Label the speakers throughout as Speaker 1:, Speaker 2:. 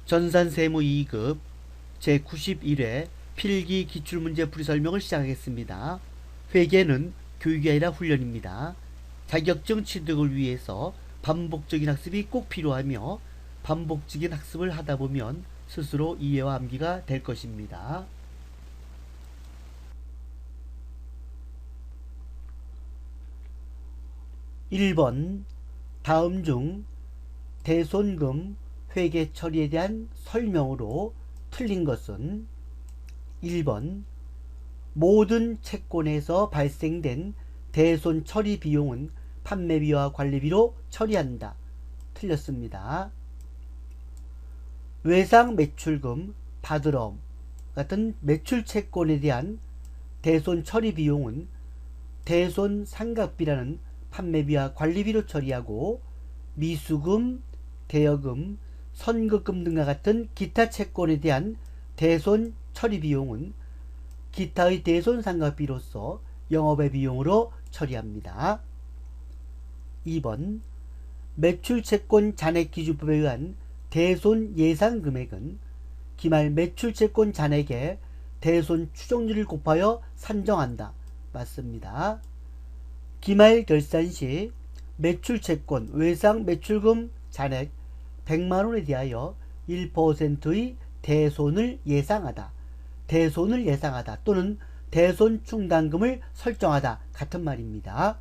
Speaker 1: 전산세무 2급 제91회 필기 기출문제 풀이 설명을 시작하겠습니다. 회계는 교육이 아니라 훈련입니다. 자격증 취득을 위해서 반복적인 학습이 꼭 필요하며 반복적인 학습을 하다 보면 스스로 이해와 암기가 될 것입니다. (1번) 다음 중 대손금 회계 처리에 대한 설명으로 틀린 것은 1번 모든 채권에서 발생된 대손 처리 비용은 판매비와 관리비로 처리한다. 틀렸습니다. 외상 매출금, 받으럼 같은 매출 채권에 대한 대손 처리 비용은 대손 상각비라는 판매비와 관리비로 처리하고 미수금, 대여금, 선급금 등과 같은 기타 채권에 대한 대손 처리 비용은 기타의 대손 상각비로서 영업의 비용으로 처리합니다. 2번 매출 채권 잔액 기준법에 의한 대손 예상 금액은 기말 매출 채권 잔액에 대손 추정률을 곱하여 산정한다. 맞습니다. 기말 결산 시 매출 채권 외상 매출금 잔액 100만원에 대하여 1%의 대손을 예상하다. 대손을 예상하다 또는 대손 충당금을 설정하다 같은 말입니다.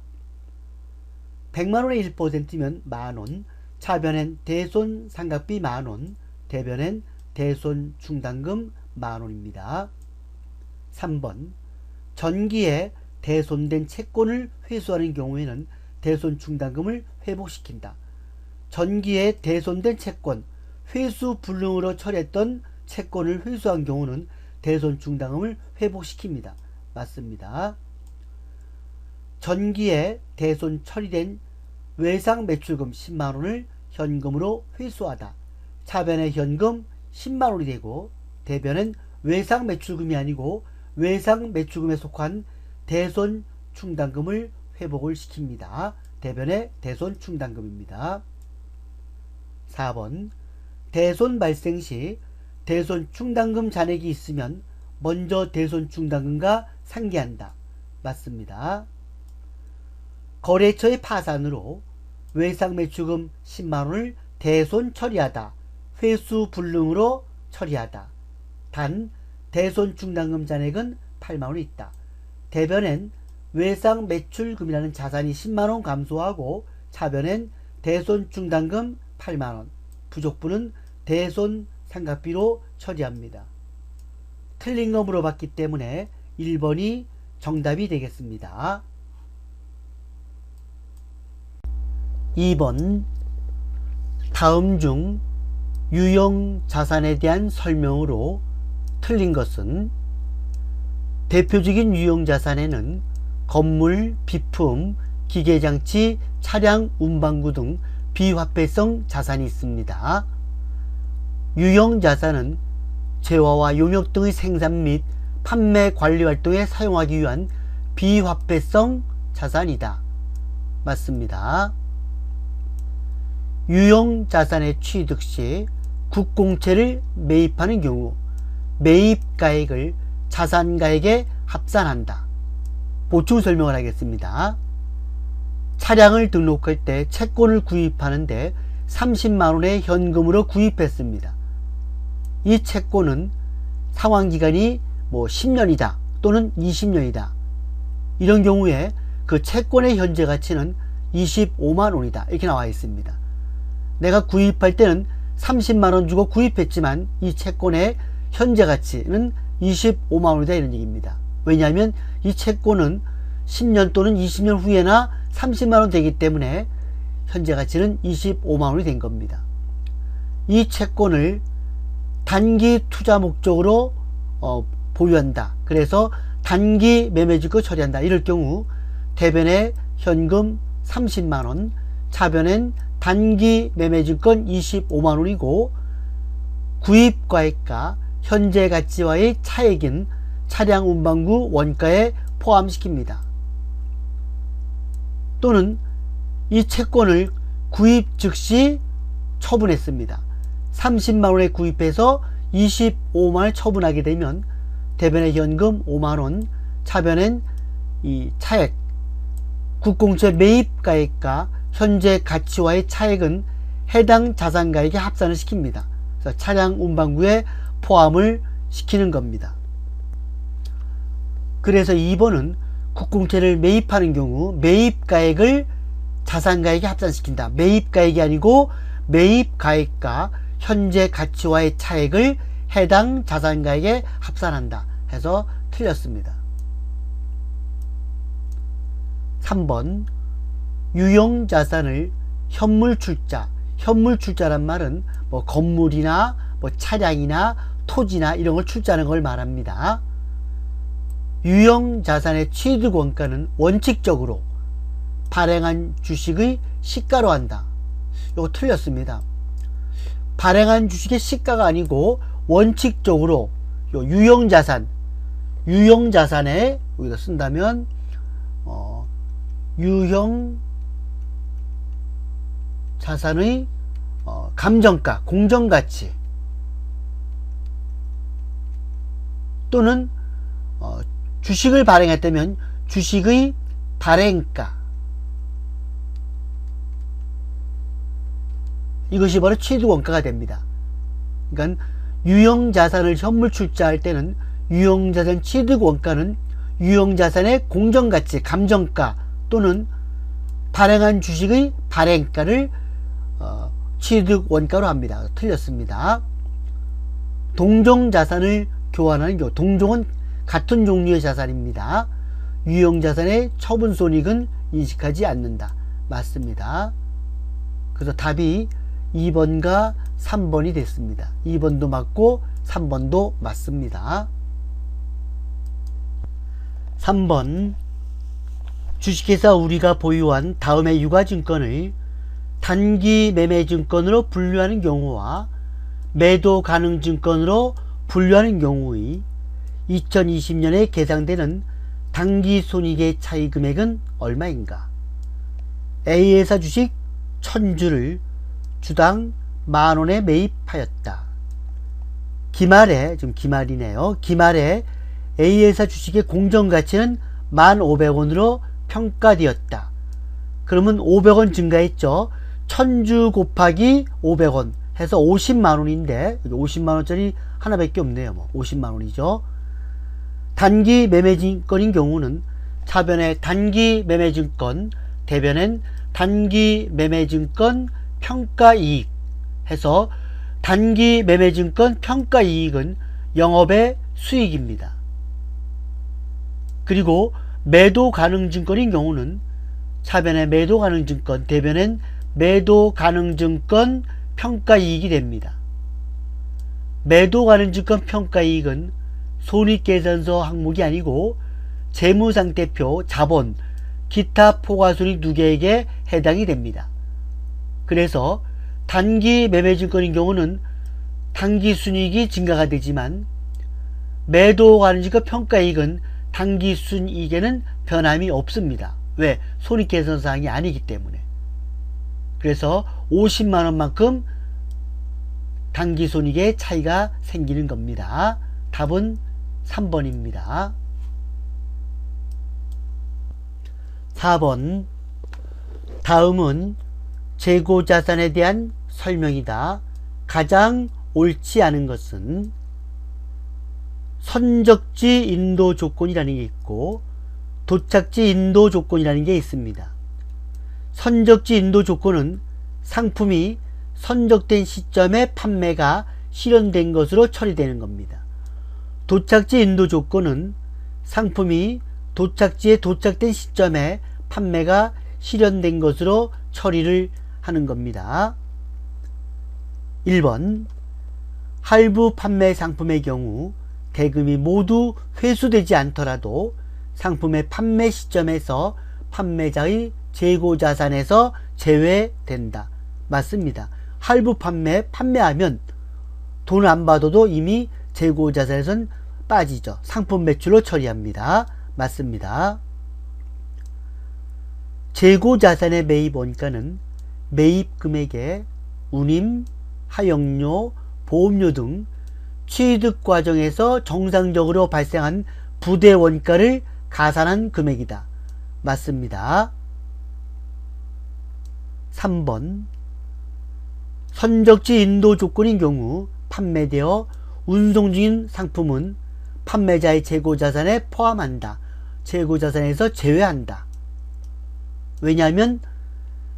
Speaker 1: 100만원의 1%면 만원, 차변엔 대손 상각비 만원, 대변엔 대손 충당금 만원입니다. 3번 전기에 대손된 채권을 회수하는 경우에는 대손 충당금을 회복시킨다. 전기에 대손된 채권, 회수 불능으로 처리했던 채권을 회수한 경우는 대손 충당금을 회복시킵니다. 맞습니다. 전기에 대손 처리된 외상 매출금 10만원을 현금으로 회수하다. 차변에 현금 10만원이 되고 대변은 외상 매출금이 아니고 외상 매출금에 속한 대손 충당금을 회복을 시킵니다. 대변의 대손 충당금입니다. 4번 대손 발생 시 대손 충당금 잔액이 있으면 먼저 대손 충당금과 상계한다. 맞습니다. 거래처의 파산으로 외상 매출금 10만원을 대손 처리하다. 회수 불능으로 처리하다. 단 대손 충당금 잔액은 8만원이 있다. 대변엔 외상 매출금이라는 자산이 10만원 감소하고 차변엔 대손 충당금 8만원, 부족분은 대손 상각비로 처리합니다. 틀린 거 물어봤기 때문에 1번이 정답이 되겠습니다. 2번 다음 중 유형자산에 대한 설명으로 틀린 것은 대표적인 유형자산에는 건물, 비품, 기계장치, 차량, 운반구 등 비화폐성 자산이 있습니다. 유형자산은 재화와 용역 등의 생산 및 판매 관리 활동에 사용하기 위한 비화폐성 자산이다. 맞습니다. 유형자산의 취득 시 국공채를 매입하는 경우 매입가액을 자산가액에 합산한다. 보충 설명을 하겠습니다. 차량을 등록할 때 채권을 구입하는데 30만원의 현금으로 구입했습니다. 이 채권은 상환기간이 10년이다 또는 20년이다. 이런 경우에 그 채권의 현재 가치는 25만원이다. 이렇게 나와 있습니다. 내가 구입할 때는 30만원 주고 구입했지만 이 채권의 현재 가치는 25만원이다 이런 얘기입니다. 왜냐하면 이 채권은 10년 또는 20년 후에나 30만원 되기 때문에 현재 가치는 25만원이 된 겁니다. 이 채권을 단기 투자 목적으로 보유한다. 그래서 단기 매매주고 처리한다. 이럴 경우 대변에 현금 30만원, 차변엔 단기 매매증권 25만원이고 구입가액과 현재 가치와의 차액인 차량 운반구 원가에 포함시킵니다. 또는 이 채권을 구입 즉시 처분했습니다. 30만원에 구입해서 25만원을 처분하게 되면 대변에 현금 5만원, 차변엔 이 차액, 국공채 매입가액과 현재 가치와의 차액은 해당 자산가액에 합산을 시킵니다. 그래서 차량 운반구에 포함을 시키는 겁니다. 그래서 2번은 국공채를 매입하는 경우 매입가액을 자산가액에 합산시킨다. 매입가액이 아니고 매입가액과 현재 가치와의 차액을 해당 자산가액에 합산한다 해서 틀렸습니다. 3번 유형자산을 현물출자, 현물출자란 말은 뭐 건물이나 뭐 차량이나 토지나 이런 걸 출자하는 걸 말합니다. 유형자산의 취득원가는 원칙적으로 발행한 주식의 시가로 한다. 이거 틀렸습니다. 발행한 주식의 시가가 아니고 원칙적으로 유형자산, 유형자산에 여기다 쓴다면 유형자산의 감정가, 공정가치 또는 주식을 발행했다면 주식의 발행가, 이것이 바로 취득원가가 됩니다. 그러니까 유형자산을 현물 출자할 때는 유형자산 취득원가는 유형자산의 공정가치, 감정가 또는 발행한 주식의 발행가를 취득원가로 합니다. 틀렸습니다. 동종자산을 교환하는 경우, 동종은 같은 종류의 자산입니다. 유형자산의 처분손익은 인식하지 않는다. 맞습니다. 그래서 답이 2번과 3번이 됐습니다. 2번도 맞고 3번도 맞습니다. 3번 주식회사 우리가 보유한 다음의 유가증권을 단기 매매증권으로 분류하는 경우와 매도 가능 증권으로 분류하는 경우의 2020년에 계상되는 당기손익의 차이 금액은 얼마인가? A회사 주식 1000주를 주당 만원에 매입하였다. 기말에, 지금 기말이네요. 기말에 A회사 주식의 공정가치는 15,000원으로 평가되었다. 그러면 500원 증가했죠. 1000주 곱하기 500원 해서 50만원인데 50만원짜리 하나밖에 없네요. 50만원이죠. 단기 매매증권인 경우는 차변에 단기 매매증권, 대변엔 단기 매매증권 평가이익 해서 단기 매매증권 평가이익은 영업의 수익입니다. 그리고 매도 가능 증권인 경우는 차변에 매도 가능 증권, 대변엔 매도 가능 증권 평가이익이 됩니다. 매도 가능 증권 평가이익은 손익계산서 항목이 아니고 재무상태표, 자본, 기타 포괄손익 두 개에게 해당이 됩니다. 그래서 단기 매매증권인 경우는 단기순이익이 증가가 되지만 매도 가능 증권 평가이익은 단기순이익에는 변함이 없습니다. 왜? 손익계산서항이 아니기 때문에. 그래서 50만원만큼 단기손익의 차이가 생기는 겁니다. 답은 3번입니다. 4번 다음은 재고자산에 대한 설명이다. 가장 옳지 않은 것은 선적지 인도 조건이라는 게 있고 도착지 인도 조건이라는 게 있습니다. 선적지 인도 조건은 상품이 선적된 시점에 판매가 실현된 것으로 처리되는 겁니다. 도착지 인도 조건은 상품이 도착지에 도착된 시점에 판매가 실현된 것으로 처리를 하는 겁니다. 1번 할부 판매 상품의 경우 대금이 모두 회수되지 않더라도 상품의 판매 시점에서 판매자의 재고자산에서 제외된다. 맞습니다. 할부 판매하면 돈 안 받아도 이미 재고자산에선 빠지죠. 상품 매출로 처리합니다. 맞습니다. 재고자산의 매입원가는 매입금액의 운임, 하역료, 보험료 등 취득 과정에서 정상적으로 발생한 부대 원가를 가산한 금액이다. 맞습니다. 3번 선적지 인도 조건인 경우 판매되어 운송 중인 상품은 판매자의 재고자산에 포함한다. 재고자산에서 제외한다. 왜냐하면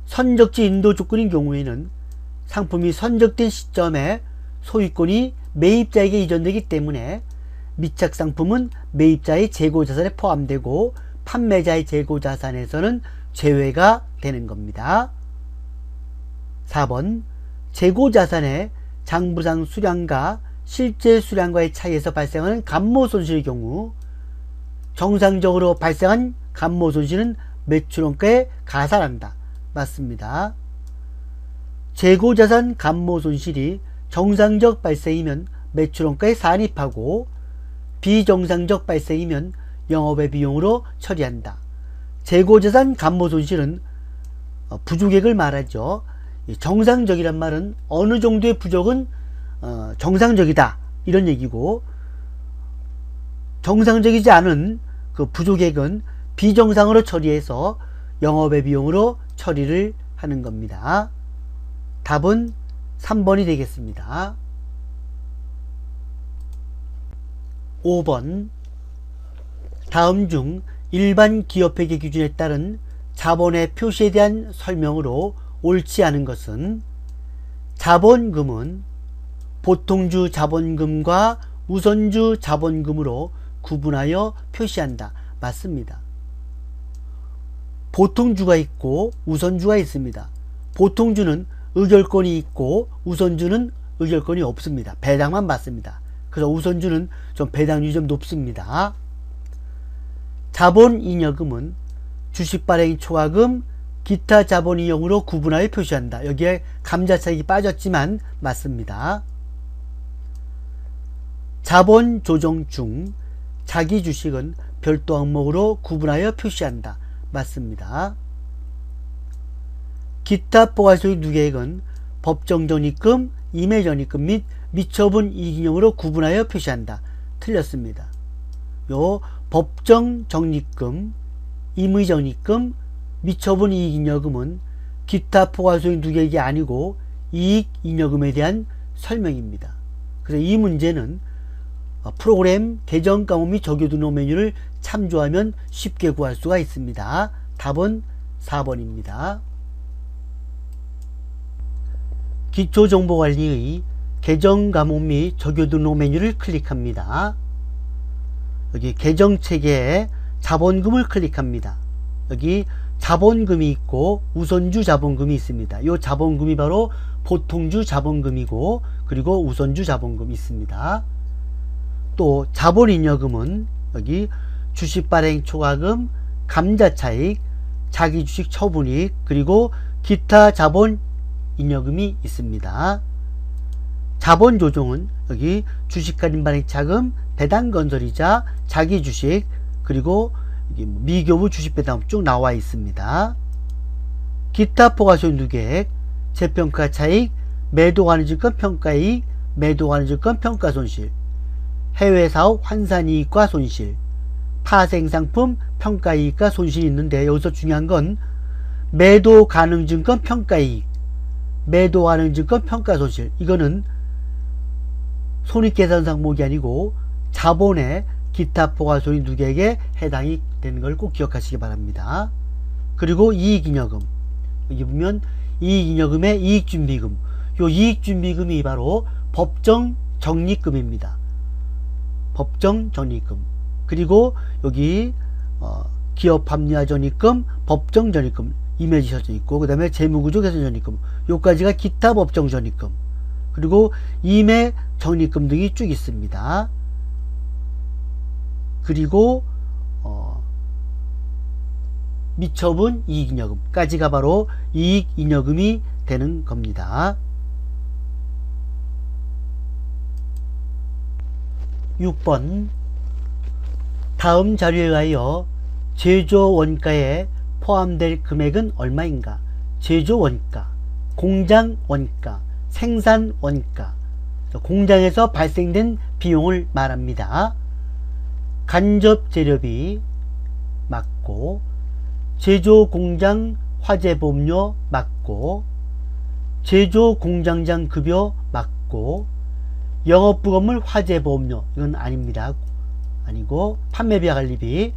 Speaker 1: 선적지 인도 조건인 경우에는 상품이 선적된 시점에 소유권이 매입자에게 이전되기 때문에 미착상품은 매입자의 재고자산에 포함되고 판매자의 재고자산에서는 제외가 되는 겁니다. 4번 재고자산의 장부상 수량과 실제 수량과의 차이에서 발생하는 감모손실의 경우 정상적으로 발생한 감모손실은 매출원가에 가산한다. 맞습니다. 재고자산 감모손실이 정상적 발생이면 매출원가에 산입하고 비정상적 발생이면 영업의 비용으로 처리한다. 재고자산 감모손실은 부족액을 말하죠. 정상적이란 말은 어느 정도의 부족은 정상적이다 이런 얘기고, 정상적이지 않은 그 부족액은 비정상으로 처리해서 영업의 비용으로 처리를 하는 겁니다. 답은 3번이 되겠습니다. 5번 다음 중 일반 기업회계 기준에 따른 자본의 표시에 대한 설명으로 옳지 않은 것은 자본금은 보통주 자본금과 우선주 자본금으로 구분하여 표시한다. 맞습니다. 보통주가 있고 우선주가 있습니다. 보통주는 의결권이 있고 우선주는 의결권이 없습니다. 배당만 받습니다. 그래서 우선주는 좀 배당률이 좀 높습니다. 자본잉여금은 주식발행 초과금, 기타 자본잉여금으로 구분하여 표시한다. 여기에 감자차익이 빠졌지만 맞습니다. 자본조정 중 자기 주식은 별도 항목으로 구분하여 표시한다. 맞습니다. 기타 포괄소득 누계액은 법정적립금, 임의적립금 및 미처분 이익잉여금으로 구분하여 표시한다. 틀렸습니다. 요 법정적립금, 임의적립금, 미처분 이익잉여금은 기타 포괄소득 누계액이 아니고 이익잉여금에 대한 설명입니다. 그래서 이 문제는 프로그램 개정 과목 및 적용 등록 메뉴를 참조하면 쉽게 구할 수가 있습니다. 답은 4번입니다. 기초정보관리의 개정 과목 및 적용 등록 메뉴를 클릭합니다. 여기 개정체계에 자본금을 클릭합니다. 여기 자본금이 있고 우선주 자본금이 있습니다. 이 자본금이 바로 보통주 자본금이고, 그리고 우선주 자본금이 있습니다. 또 자본잉여금은 여기 주식발행 초과금, 감자차익, 자기주식 처분이익, 그리고 기타 자본잉여금이 있습니다. 자본조정은 여기 주식할인발행차금, 배당건설이자, 자기주식, 그리고 미교부 주식배당 쭉 나와 있습니다. 기타 포괄소득 누계액, 재평가차익, 매도가능증권 평가이익, 매도가능증권 평가손실, 해외사업 환산이익과 손실, 파생상품 평가이익과 손실이 있는데, 여기서 중요한 건 매도가능증권 평가이익, 매도가능증권 평가손실, 이거는 손익계산 항목이 아니고 자본의 기타 포괄소득 누계액에 해당이 되는 걸 꼭 기억하시기 바랍니다. 그리고 이익잉여금, 여기 보면 이익잉여금의 이익준비금, 요 이익준비금이 바로 법정적립금입니다. 법정적립금. 그리고 여기 기업합리화적립금, 법정적립금, 임해지설적립금, 그 다음에 재무구조개선적립금, 요까지가 기타 법정적립금, 그리고 임해적립금 등이 쭉 있습니다. 그리고 미처분 이익잉여금까지가 바로 이익잉여금이 되는 겁니다. 6번 다음 자료에 의하여 제조원가에 포함될 금액은 얼마인가? 제조원가, 공장원가, 생산 원가, 공장에서 발생된 비용을 말합니다. 간접 재료비 맞고, 제조 공장 화재 보험료 맞고, 제조 공장장 급여 맞고, 영업부 건물 화재 보험료 이건 아닙니다. 아니고, 판매비와 관리비,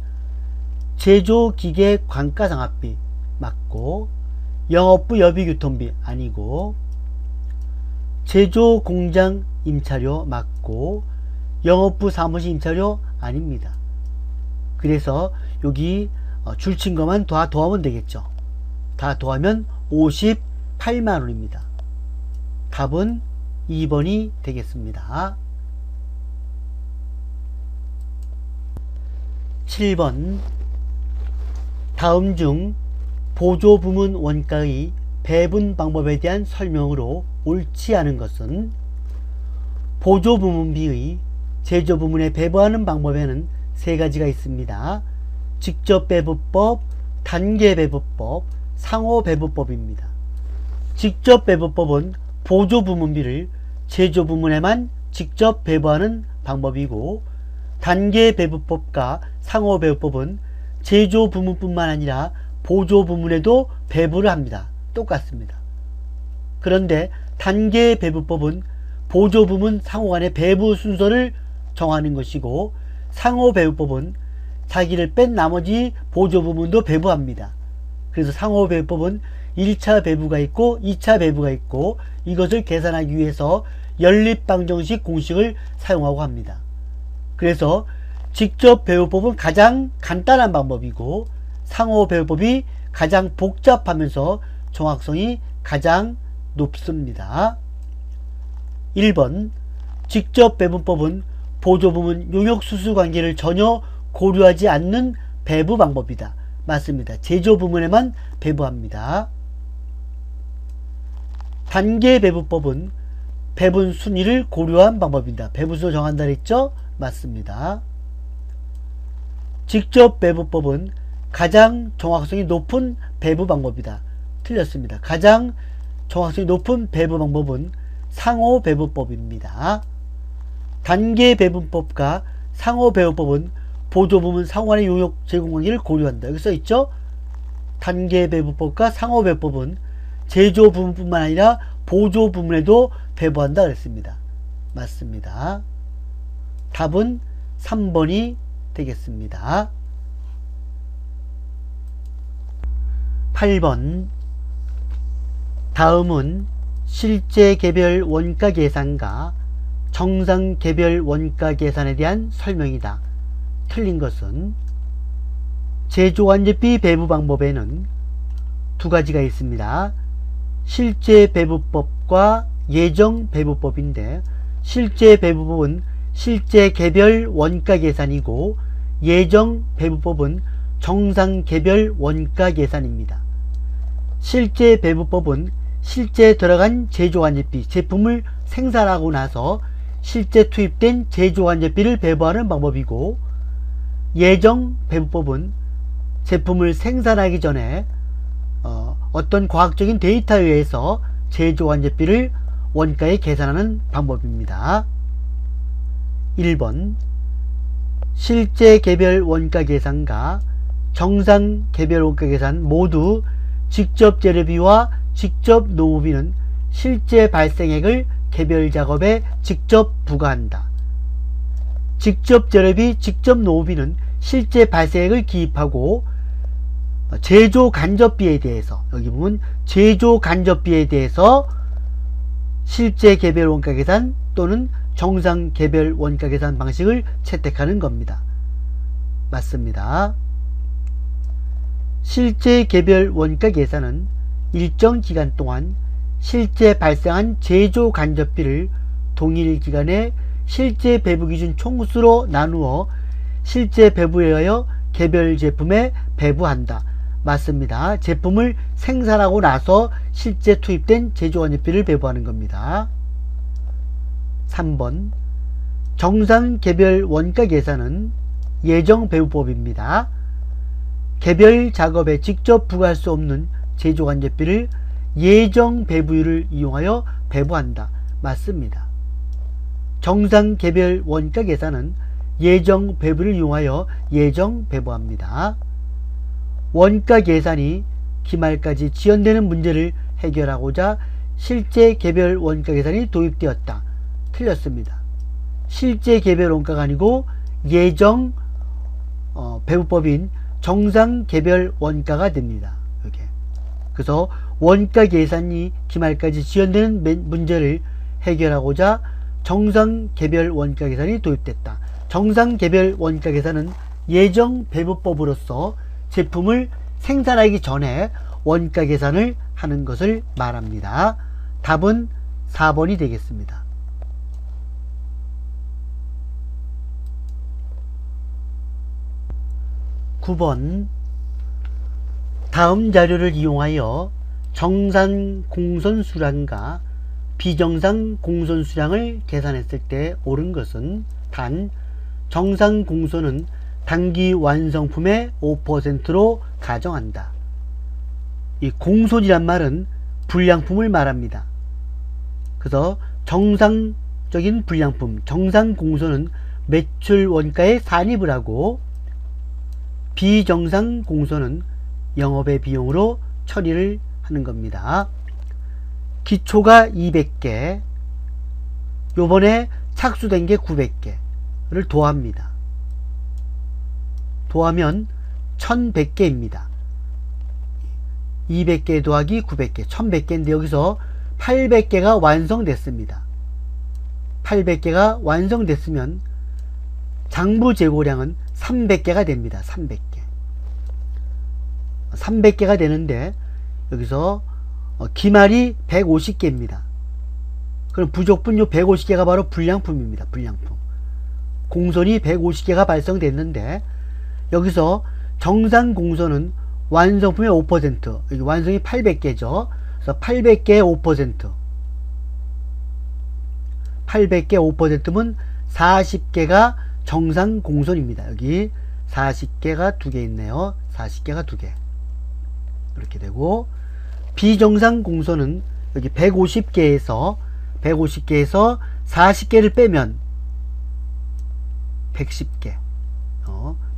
Speaker 1: 제조 기계 관가상합비 맞고, 영업부 여비 교통비 아니고, 제조 공장 임차료 맞고, 영업부 사무실 임차료 아닙니다. 그래서 여기 줄친 것만 다 더하면 되겠죠. 다 더하면 58만원입니다. 답은 2번이 되겠습니다. 7번 다음 중 보조부문 원가의 배분 방법에 대한 설명으로 옳지 않은 것은, 보조부문비의 제조부문에 배부하는 방법에는 세 가지가 있습니다. 직접배부법, 단계배부법, 상호배부법입니다. 직접배부법은 보조부문비를 제조부문에만 직접 배부하는 방법이고, 단계배부법과 상호배부법은 제조부문뿐만 아니라 보조부문에도 배부를 합니다. 똑같습니다. 그런데 단계배부법은 보조부문 상호간의 배부 순서를 정하는 것이고, 상호배부법은 자기를 뺀 나머지 보조부문도 배부합니다. 그래서 상호배부법은 1차 배부가 있고 2차 배부가 있고, 이것을 계산하기 위해서 연립방정식 공식을 사용하고 합니다. 그래서 직접배부법은 가장 간단한 방법이고, 상호배부법이 가장 복잡하면서 정확성이 가장 높습니다. 1번 직접배분법은 보조부문 용역수수 관계를 전혀 고려하지 않는 배부 방법이다. 맞습니다. 제조부문에만 배부합니다. 단계배부법은 배분 순위를 고려한 방법입니다. 배분순을 정한다 그랬죠? 맞습니다. 직접배부법은 가장 정확성이 높은 배부 방법이다. 틀렸습니다. 가장 정확성이 높은 배부 방법은 상호배부법입니다. 단계배분법과 상호배부법은 보조부문 상호간의 용역 제공관계를 고려한다. 여기 써있죠? 단계배부법과 상호배부법은 제조부문뿐만 아니라 보조부문에도 배부한다 그랬습니다. 맞습니다. 답은 3번이 되겠습니다. 8번 다음은 실제 개별 원가 계산과 정상 개별 원가 계산에 대한 설명이다. 틀린 것은, 제조관제비 배부 방법에는 두 가지가 있습니다. 실제 배부법과 예정 배부법인데, 실제 배부법은 실제 개별 원가 계산이고, 예정 배부법은 정상 개별 원가 계산입니다. 실제 배부법은 실제 들어간 제조관제비, 제품을 생산하고 나서 실제 투입된 제조관제비를 배부하는 방법이고, 예정 배부법은 제품을 생산하기 전에 어떤 과학적인 데이터에 의해서 제조관제비를 원가에 계산하는 방법입니다. 1번 실제 개별 원가 계산과 정상 개별 원가 계산 모두 직접 재료비와 직접 노무비는 실제 발생액을 개별 작업에 직접 부과한다. 직접 재료비, 직접 노무비는 실제 발생액을 기입하고, 제조 간접비에 대해서, 여기 보면 제조 간접비에 대해서 실제 개별 원가 계산 또는 정상 개별 원가 계산 방식을 채택하는 겁니다. 맞습니다. 실제 개별 원가 계산은 일정 기간 동안 실제 발생한 제조 간접비를 동일 기간에 실제 배부 기준 총수로 나누어 실제 배부에 의하여 개별 제품에 배부한다. 맞습니다. 제품을 생산하고 나서 실제 투입된 제조관제비를 배부하는 겁니다. 3번 정상 개별 원가 계산은 예정 배부법입니다. 개별 작업에 직접 부과할 수 없는 제조관제비를 예정 배부율을 이용하여 배부한다. 맞습니다. 정상 개별 원가 계산은 예정 배부를 이용하여 예정 배부합니다. 원가 계산이 기말까지 지연되는 문제를 해결하고자 실제 개별 원가 계산이 도입되었다. 틀렸습니다. 실제 개별 원가가 아니고 예정 배부법인 정상 개별 원가가 됩니다. 이렇게. 그래서 원가 계산이 기말까지 지연되는 문제를 해결하고자 정상 개별 원가 계산이 도입됐다. 정상 개별 원가 계산은 예정 배부법으로서 제품을 생산하기 전에 원가 계산을 하는 것을 말합니다. 답은 4번이 되겠습니다. 9번 다음 자료를 이용하여 정상 공선 수량과 비정상 공선 수량을 계산했을 때 옳은 것은 단 정상 공선은 단기 완성품의 5%로 가정한다. 이 공손이란 말은 불량품을 말합니다. 그래서 정상적인 불량품, 정상 공선은 매출 원가에 산입을 하고 비정상 공선은 영업의 비용으로 처리를 하는 겁니다. 기초가 200개, 요번에 착수된 게 900개를 더합니다. 더하면 1100개입니다. 200개 더하기 900개, 1100개인데 여기서 800개가 완성됐습니다. 800개가 완성됐으면 장부 재고량은 300개가 됩니다. 300개. 300개가 되는데 여기서 기말이 150개입니다. 그럼 부족분 요 150개가 바로 불량품입니다. 불량품. 공선이 150개가 발생됐는데 여기서 정상 공선은 완성품의 5%, 여기 완성이 800개죠. 그래서 800개의 5%, 800개 5%면 40개가 정상 공선입니다. 여기 40개가 2개 있네요. 40개가 2개. 이렇게 되고, 비정상 공선은 여기 150개에서 40개를 빼면 110개.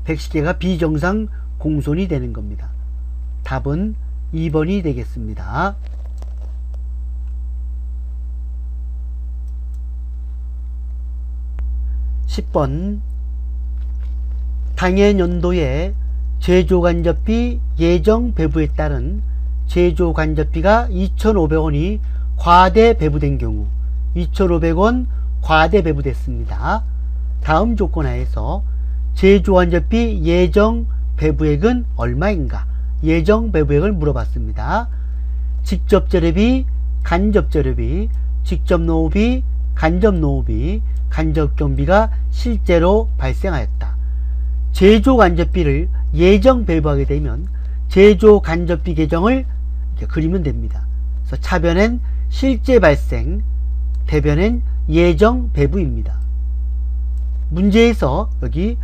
Speaker 1: 110개가 비정상 공선이 되는 겁니다. 답은 2번이 되겠습니다. 10번 당해년도에 제조간접비 예정 배부에 따른 제조간접비가 2,500원이 과대 배부된 경우 2,500원 과대 배부됐습니다. 다음 조건 하에서 제조간접비 예정 배부액은 얼마인가? 예정 배부액을 물어봤습니다. 직접 재료비, 간접 재료비, 직접 노후비, 간접 노후비, 간접 경비가 실제로 발생하였다. 제조 간접비를 예정 배부하게 되면 제조 간접비 계정을 이렇게 그리면 됩니다. 그래서 차변엔 실제 발생, 대변엔 예정 배부입니다. 문제에서 여기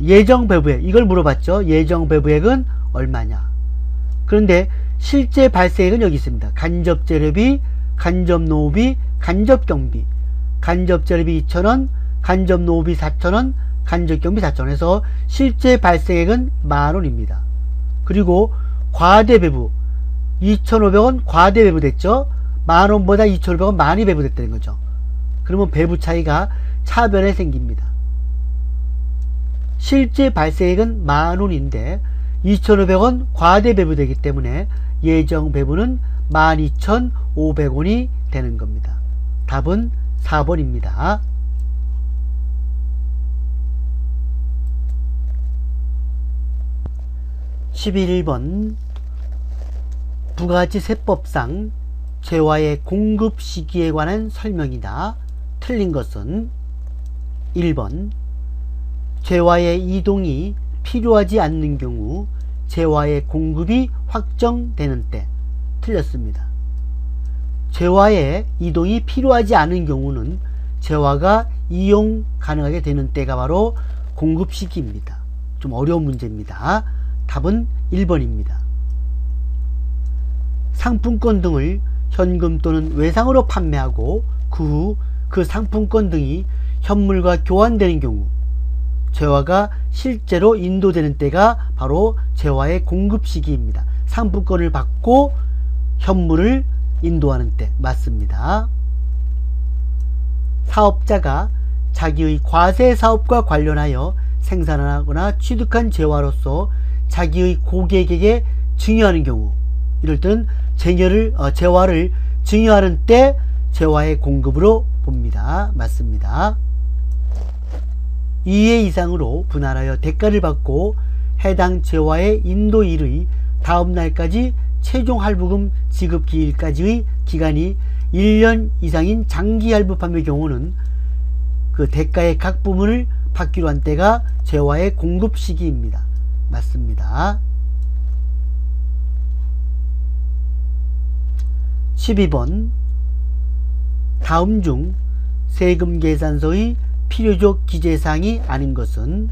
Speaker 1: 예정 배부액 이걸 물어봤죠. 예정 배부액은 얼마냐? 그런데 실제 발생액은 여기 있습니다. 간접 재료비, 간접 노후비, 간접 경비. 간접 재료비 2,000원, 간접 노후비 4,000원, 간접 경비 4,000원 해서 실제 발생액은 만원입니다. 그리고 과대 배부 2,500원 과대 배부 됐죠. 만원보다 2,500원 많이 배부됐다는 거죠. 그러면 배부 차이가 차변에 생깁니다. 실제 발생액은 만원인데 2,500원 과대 배부되기 때문에 예정 배부는 12,500원이 되는 겁니다. 답은 4번입니다. 11번 부가지세법상 재화의 공급 시기에 관한 설명이다. 틀린 것은 1번 재화의 이동이 필요하지 않는 경우 재화의 공급이 확정되는 때. 틀렸습니다. 재화의 이동이 필요하지 않은 경우는 재화가 이용 가능하게 되는 때가 바로 공급 시기입니다. 좀 어려운 문제입니다. 답은 1번입니다. 상품권 등을 현금 또는 외상으로 판매하고 그 후 그 상품권 등이 현물과 교환되는 경우 재화가 실제로 인도되는 때가 바로 재화의 공급 시기입니다. 상품권을 받고 현물을 인도하는 때 맞습니다. 사업자가 자기의 과세 사업과 관련하여 생산하거나 취득한 재화로서 자기의 고객에게 증여하는 경우, 이럴 때는 재화를 증여하는 때 재화의 공급으로 봅니다. 맞습니다. 2회 이상으로 분할하여 대가를 받고 해당 재화의 인도일의 다음 날까지 최종 할부금 지급 기일까지의 기간이 1년 이상인 장기 할부 판매 경우는 그 대가의 각 부분을 받기로 한 때가 재화의 공급 시기입니다. 맞습니다. 12번 다음 중 세금 계산서의 필요적 기재사항이 아닌 것은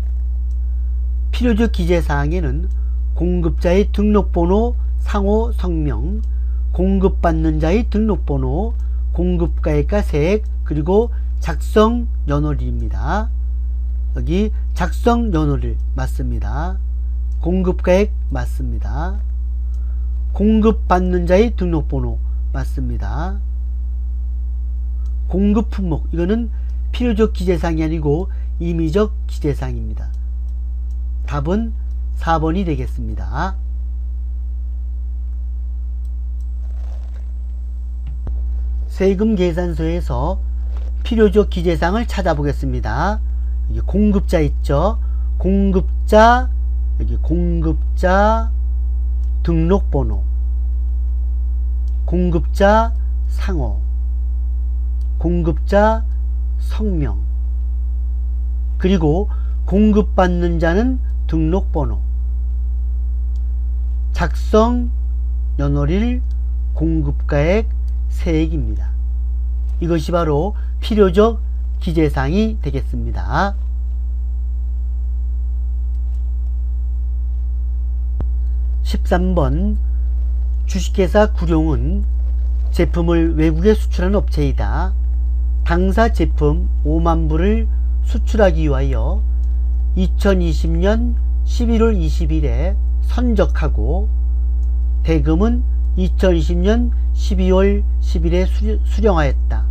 Speaker 1: 필요적 기재사항에는 공급자의 등록번호, 상호 성명, 공급받는 자의 등록번호, 공급가액과 세액, 그리고 작성 연월일입니다. 여기 작성 연월일 맞습니다. 공급가액 맞습니다. 공급받는 자의 등록번호 맞습니다. 공급 품목, 이거는 필요적 기재사항이 아니고 임의적 기재사항입니다. 답은 4번이 되겠습니다. 세금 계산서에서 필요적 기재사항을 찾아보겠습니다. 여기 공급자 있죠? 공급자, 여기 공급자 등록번호, 공급자 상호, 공급자 성명, 그리고 공급받는 자는 등록번호, 작성 연월일, 공급가액, 세액입니다. 이것이 바로 필요적 기재사항이 되겠습니다. 13번 주식회사 구룡은 제품을 외국에 수출하는 업체이다. 당사 제품 5만 부를 수출하기 위하여 2020년 11월 20일에 선적하고 대금은 2020년 12월 10일에 수령하였다.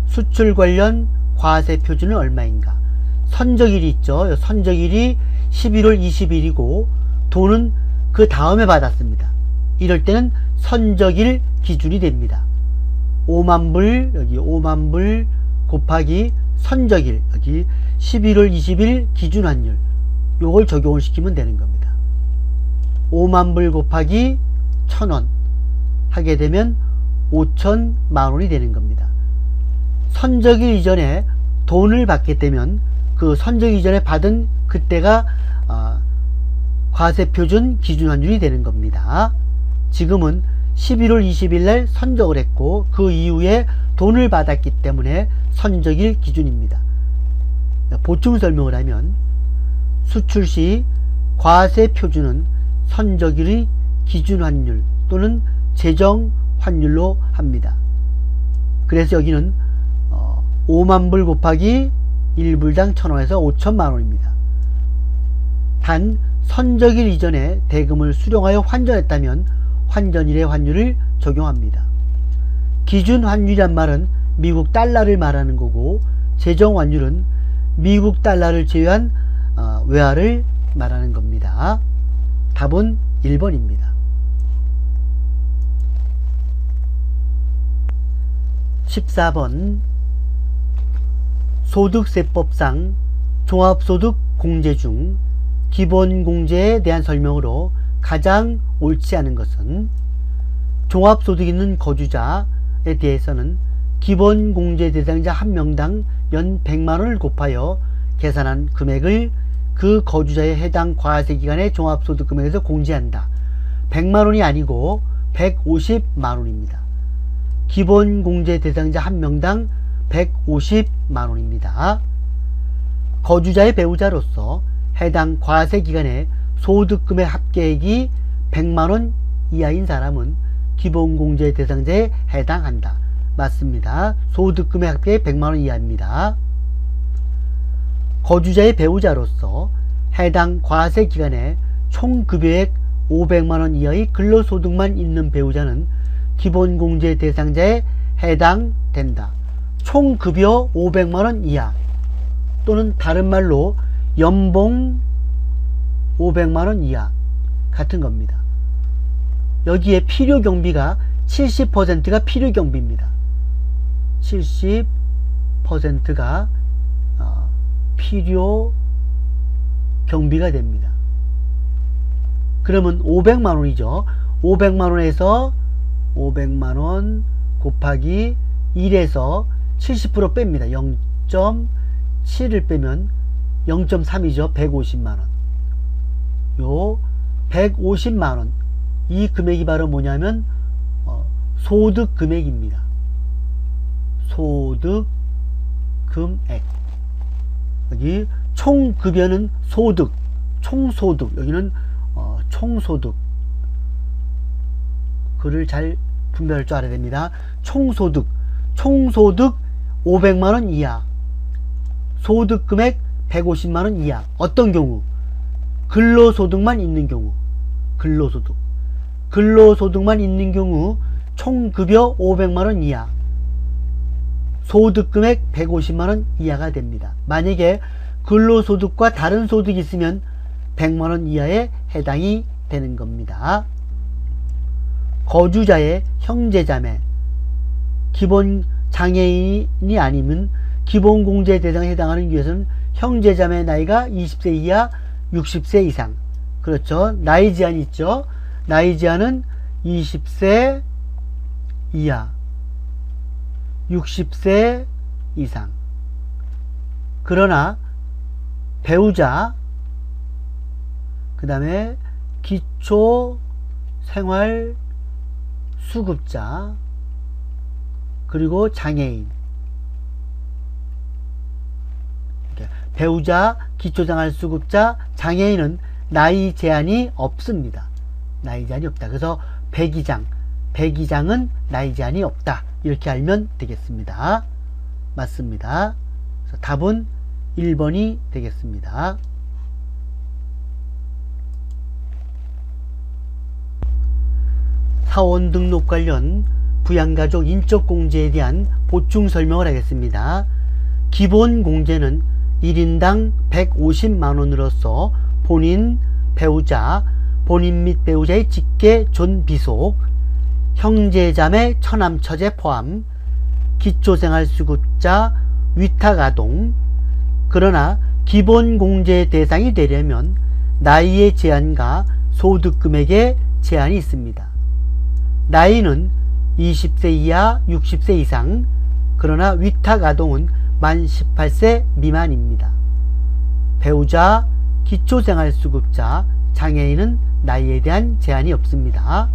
Speaker 1: 수출 관련 과세 표준은 얼마인가? 선적일이 있죠. 선적일이 11월 20일이고 돈은 그 다음에 받았습니다. 이럴 때는 선적일 기준이 됩니다. 5만 불, 여기 5만 불 곱하기 선적일, 여기 11월 20일 기준 환율, 요걸 적용을 시키면 되는 겁니다. 5만 불 곱하기 1000원 하게 되면 5천만 원이 되는 겁니다. 선적일 이전에 돈을 받게 되면 그 선적일 이전에 받은 그때가 과세표준 기준환율이 되는 겁니다. 지금은 11월 20일 날 선적을 했고 그 이후에 돈을 받았기 때문에 선적일 기준입니다. 보충 설명을 하면 수출 시 과세표준은 선적일의 기준환율 또는 제정환율로 합니다. 그래서 여기는 5만 불 곱하기 1불당 1000원에서 5천만 원입니다. 단 선적일 이전에 대금을 수령하여 환전했다면 환전일의 환율을 적용합니다. 기준 환율이란 말은 미국 달러를 말하는 거고 제정 환율은 미국 달러를 제외한 외화를 말하는 겁니다. 답은 1번입니다. 14번 소득세법상 종합소득 공제 중 기본공제에 대한 설명으로 가장 옳지 않은 것은 종합소득 있는 거주자에 대해서는 기본공제 대상자 한 명당 연 100만원을 곱하여 계산한 금액을 그 거주자의 해당 과세기간의 종합소득 금액에서 공제한다. 100만원이 아니고 150만원입니다. 기본공제 대상자 한 명당 150만원입니다. 거주자의 배우자로서 해당 과세기간의 소득금의 합계액이 100만원 이하인 사람은 기본공제 대상자에 해당한다. 맞습니다. 소득금액 합계 100만원 이하입니다. 거주자의 배우자로서 해당 과세기간에 총급여액 500만원 이하의 근로소득만 있는 배우자는 기본공제 대상자에 해당된다. 총급여 500만원 이하 또는 다른 말로 연봉 500만원 이하 같은 겁니다. 여기에 필요경비가 70%가 필요경비입니다. 70%가 필요경비가 됩니다. 그러면 500만원이죠. 500만원에서 500만원 곱하기 1에서 70% 뺍니다. 0.7을 빼면 0.3이죠. 150만원. 요 150만원 이 금액이 바로 뭐냐면 소득 금액입니다. 소득 금액. 여기 총급여는 소득, 총소득. 여기는 총소득. 그를 잘 분별할 줄 알아야 됩니다. 총소득 500만원 이하, 소득금액 150만원 이하. 어떤 경우? 근로소득만 있는 경우. 근로소득만 있는 경우 총급여 500만원 이하, 소득금액 150만원 이하가 됩니다. 만약에 근로소득과 다른 소득이 있으면 100만원 이하에 해당이 되는 겁니다. 거주자의 형제자매, 기본 장애인이 아니면 기본공제 대상에 해당하는 위해서는 형제자매 나이가 20세 이하 60세 이상. 그렇죠. 나이 제한이 있죠. 나이 제한은 20세 이하 60세 이상. 그러나 배우자, 그 다음에 기초생활수급자, 그리고 장애인. 배우자, 기초생활수급자, 장애인은 나이 제한이 없습니다. 나이 제한이 없다. 그래서 배기장은 나이 제한이 없다. 이렇게 알면 되겠습니다. 맞습니다. 그래서 답은 1번이 되겠습니다. 사원 등록 관련 부양가족 인적공제에 대한 보충 설명을 하겠습니다. 기본 공제는 1인당 150만원으로서 본인, 배우자, 본인 및 배우자의 직계 존비속, 형제자매, 처남, 처제 포함, 기초생활수급자, 위탁아동. 그러나 기본공제 대상이 되려면 나이의 제한과 소득금액의 제한이 있습니다. 나이는 20세 이하 60세 이상, 그러나 위탁아동은 만 18세 미만입니다. 배우자, 기초생활수급자, 장애인은 나이에 대한 제한이 없습니다.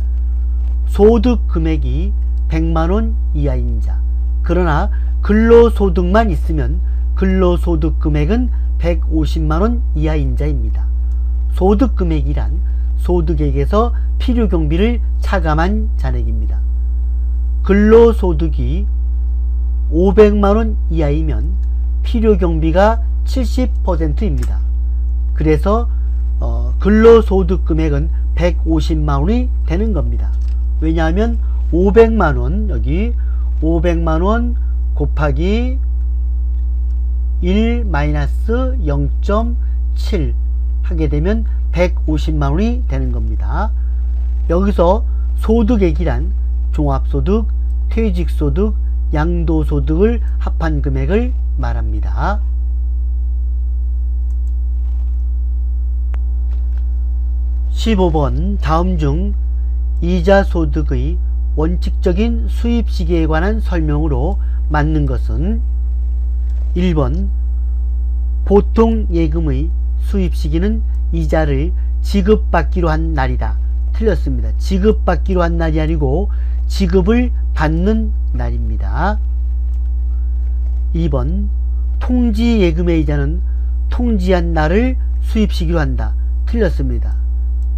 Speaker 1: 소득금액이 100만원 이하인 자, 그러나 근로소득만 있으면 근로소득금액은 150만원 이하인 자입니다. 소득금액이란 소득액에서 필요경비를 차감한 잔액입니다. 근로소득이 500만원 이하이면 필요경비가 70%입니다. 그래서 근로소득금액은 150만원이 되는 겁니다. 왜냐하면 500만원, 여기 500만원 곱하기 1-0.7 하게 되면 150만원이 되는 겁니다. 여기서 소득액이란 종합소득, 퇴직소득, 양도소득을 합한 금액을 말합니다. 15번 다음 중 이자소득의 원칙적인 수입시기에 관한 설명으로 맞는 것은 1번 보통예금의 수입시기는 이자를 지급받기로 한 날이다. 틀렸습니다. 지급받기로 한 날이 아니고 지급을 받는 날입니다. 2번 통지예금의 이자는 통지한 날을 수입시기로 한다. 틀렸습니다.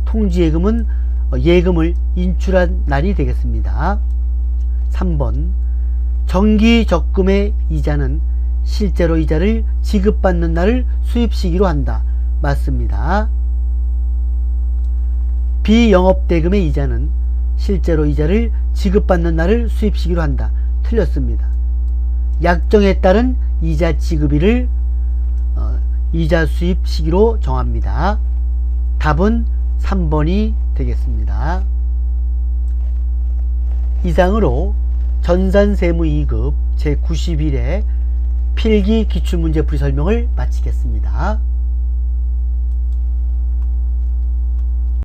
Speaker 1: 통지예금은 예금을 인출한 날이 되겠습니다. 3번 정기 적금의 이자는 실제로 이자를 지급받는 날을 수입시기로 한다. 맞습니다. 비영업대금의 이자는 실제로 이자를 지급받는 날을 수입시기로 한다. 틀렸습니다. 약정에 따른 이자 지급일을 이자 수입 시기로 정합니다. 답은 3번이 되겠습니다. 이상으로 전산세무 2급 제91회 필기 기출문제 풀이 설명을 마치겠습니다.